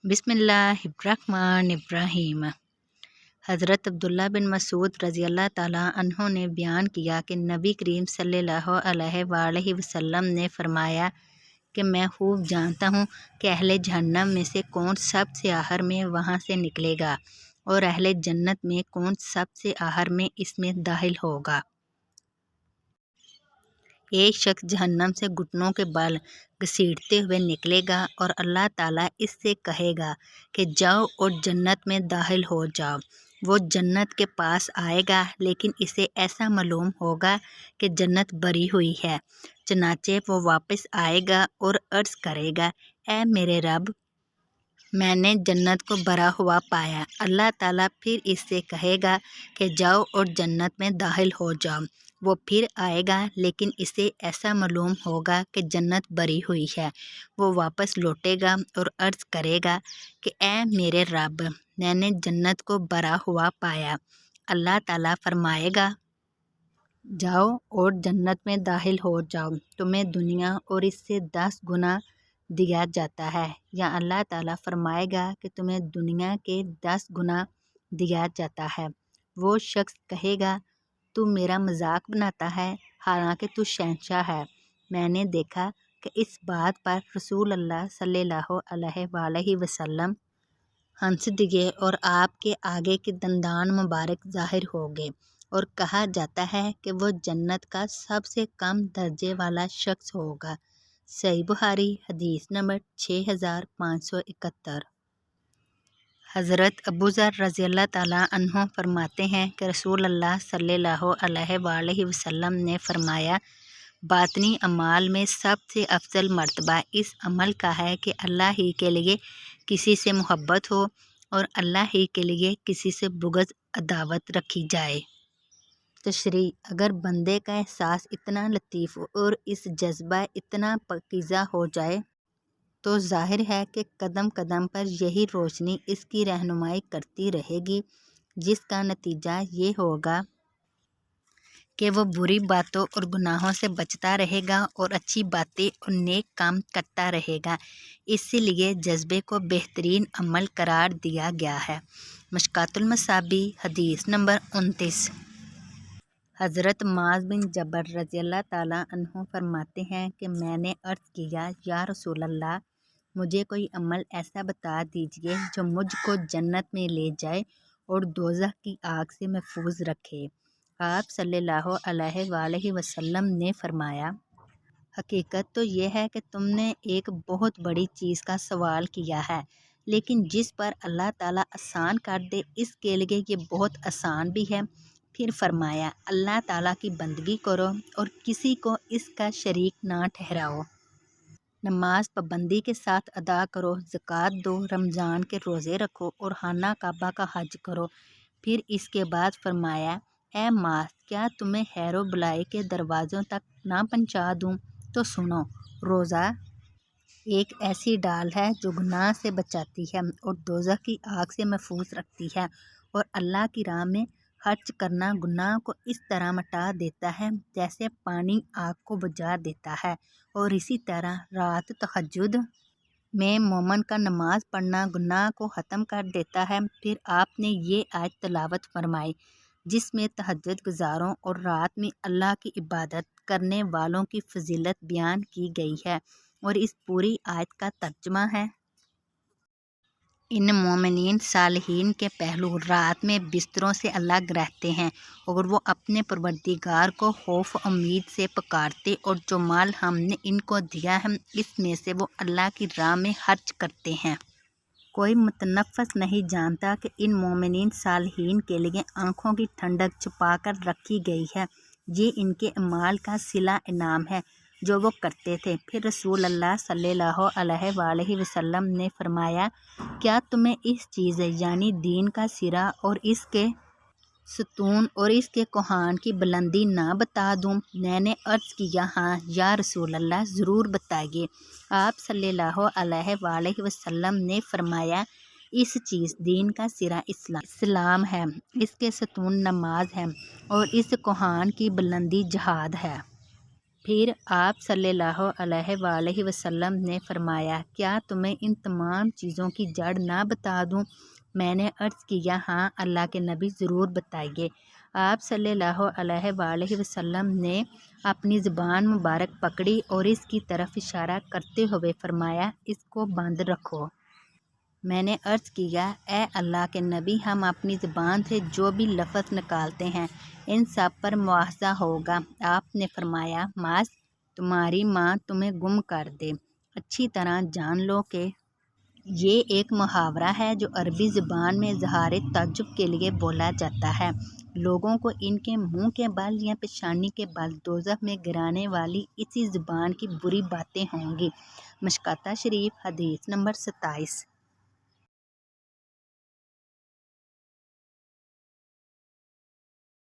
बिस्मिल्लाहिर्रहमानिर्रहीम। हज़रत अब्दुल्ला बिन मसूद रज़ी अल्लाह ताला अन्हो ने बयान किया कि नबी करीम सल्लल्लाहु अलैहि वसल्लम ने फरमाया कि मैं खूब जानता हूँ कि अहले जहन्नम में से कौन सबसे आखिर में वहाँ से निकलेगा और अहले जन्नत में कौन सबसे आखिर में इसमें दाखिल होगा। एक शख्स जहन्नम से घुटनों के बल घसीटते हुए निकलेगा और अल्लाह ताला इससे कहेगा कि जाओ और जन्नत में दाखिल हो जाओ। वो जन्नत के पास आएगा लेकिन इसे ऐसा मालूम होगा कि जन्नत भरी हुई है। चनाचे वो वापस आएगा और अर्ज़ करेगा, ऐ मेरे रब, मैंने जन्नत को भरा हुआ पाया। अल्लाह ताला फिर इससे कहेगा कि जाओ और जन्नत में दाखिल हो जाओ। वो फिर आएगा लेकिन इसे ऐसा मालूम होगा कि जन्नत भरी हुई है। वो वापस लौटेगा और अर्ज़ करेगा कि ऐ मेरे रब, मैंने जन्नत को भरा हुआ पाया। अल्लाह ताला फरमाएगा, जाओ और जन्नत में दाखिल हो जाओ, तुम्हें दुनिया और इससे 10 गुना दिया जाता है। या अल्लाह ताला फरमाएगा कि तुम्हें दुनिया के 10 गुना दिया जाता है। वो शख्स कहेगा, तू मेरा मजाक बनाता है, हालांकि तू शहंशाह है। मैंने देखा कि इस बात पर रसूल अल्लाह सल्लल्लाहु अलैहि वसल्लम हंस दिए और आपके आगे के दंदान मुबारक ज़ाहिर हो गए और कहा जाता है कि वो जन्नत का सबसे कम दर्जे वाला शख्स होगा। सही बुखारी हदीस नंबर 6571। हज़रत अबू ज़र रज़ी अल्लाह ताला अन्हो फरमाते हैं कि रसूल अल्लाह सल्लल्लाहु अलैहि वसल्लम ने फरमाया, बातनी अमाल में सबसे अफजल मर्तबा इस अमल का है कि अल्लाह ही के लिए किसी से मोहब्बत हो और अल्लाह ही के लिए किसी से बुग़्ज़ अदावत रखी जाए। तशरी, अगर बंदे का एहसास इतना लतीफ़ और इस जज्बा इतना पकीज़ा हो जाए तो ज़ाहिर है कि कदम कदम पर यही रोशनी इसकी रहनुमाई करती रहेगी, जिसका नतीजा ये होगा कि वह बुरी बातों और गुनाहों से बचता रहेगा और अच्छी बातें और नेक काम करता रहेगा। इसीलिए जज्बे को बेहतरीन अमल करार दिया गया है। मशकातुल मसाबी हदीस नंबर 29। हज़रत माज़ बिन जबर रज़ी अल्लाह ताला अन्हु फरमाते हैं कि मैंने अर्ज़ किया, या रसूल अल्लाह, मुझे कोई अमल ऐसा बता दीजिए जो मुझको जन्नत में ले जाए और दोज़ख की आग से महफूज रखे। आप सल्लल्लाहु अलैहि वसल्लम ने फरमाया, हकीकत तो यह है कि तुमने एक बहुत बड़ी चीज़ का सवाल किया है, लेकिन जिस पर अल्लाह ताला आसान कर दे इसके लिए ये बहुत आसान भी है। फिर फरमाया, अल्लाह ताला की बंदगी करो और किसी को इसका शरीक ना ठहराओ। नमाज पाबंदी के साथ अदा करो, ज़कात दो, रमज़ान के रोज़े रखो और खाना काबा का हज करो। फिर इसके बाद फरमाया, ए मास, क्या तुम्हें खैरो बुलाई के दरवाज़ों तक ना पहुँचा दूँ? तो सुनो, रोज़ा एक ऐसी डाल है जो गुनाह से बचाती है और दोज़ख की आग से महफूज रखती है, और अल्लाह की राह में खर्च करना गुनाह को इस तरह मिटा देता है जैसे पानी आग को बुझा देता है। और इसी तरह रात तहज्जुद में मोमन का नमाज पढ़ना गुनाह को ख़त्म कर देता है। फिर आपने ये आयत तिलावत फरमाई जिसमें तहज्जुद गुजारों और रात में अल्लाह की इबादत करने वालों की फजीलत बयान की गई है, और इस पूरी आयत का तर्जुमा है, इन मोमिनीन सालिहीन के पहलू रात में बिस्तरों से अलग रहते हैं और वो अपने परवरदिगार को खौफ उम्मीद से पुकारते, और जो माल हमने इनको दिया है इसमें से वो अल्लाह की राह में खर्च करते हैं। कोई मुतनफ़्फ़िस नहीं जानता कि इन मोमिनीन सालिहीन के लिए आँखों की ठंडक छुपा कर रखी गई है। ये इनके अमाल का सिला इनाम है जो वो करते थे। फिर रसूल अल्लाह सल्लल्लाहु अलैहि वसल्लम ने फरमाया, क्या तुम्हें इस चीज़ यानी दीन का सिरा और इसके सतून और इसके कोहान की बुलंदी ना बता दूँ? मैंने अर्ज़ किया, हाँ या रसूल अल्लाह, ज़रूर बताइए। आप सल्लल्लाहु अलैहि वसल्लम ने फरमाया, इस चीज़ दीन का सिरा इस्लाम है, इसके सतून नमाज है और इस कोहान की बुलंदी जहाद है। پھر آپ صلی اللہ علیہ وآلہ وسلم نے فرمایا، کیا تمہیں ان تمام چیزوں کی جڑ نہ بتا دوں؟ میں نے عرض کیا، ہاں اللہ کے نبی ضرور بتائیے۔ آپ صلی اللہ علیہ وآلہ وسلم نے اپنی زبان مبارک پکڑی اور اس کی طرف اشارہ کرتے ہوئے فرمایا، اس کو بند رکھو۔ میں نے عرض کیا، اے اللہ کے نبی، ہم اپنی زبان سے جو بھی لفظ نکالتے ہیں ان سب پر مواخذہ ہوگا۔ آپ نے فرمایا، معاذ تمہاری ماں تمہیں گم کر دے۔ اچھی طرح جان لو کہ یہ ایک محاورہ ہے جو عربی زبان میں اظہار تعجب کے لیے بولا جاتا ہے۔ لوگوں کو ان کے منہ کے بل یا پیشانی کے بل دوزخ میں گرانے والی اسی زبان کی بری باتیں ہوں گی۔ مشکوہ شریف حدیث نمبر 27۔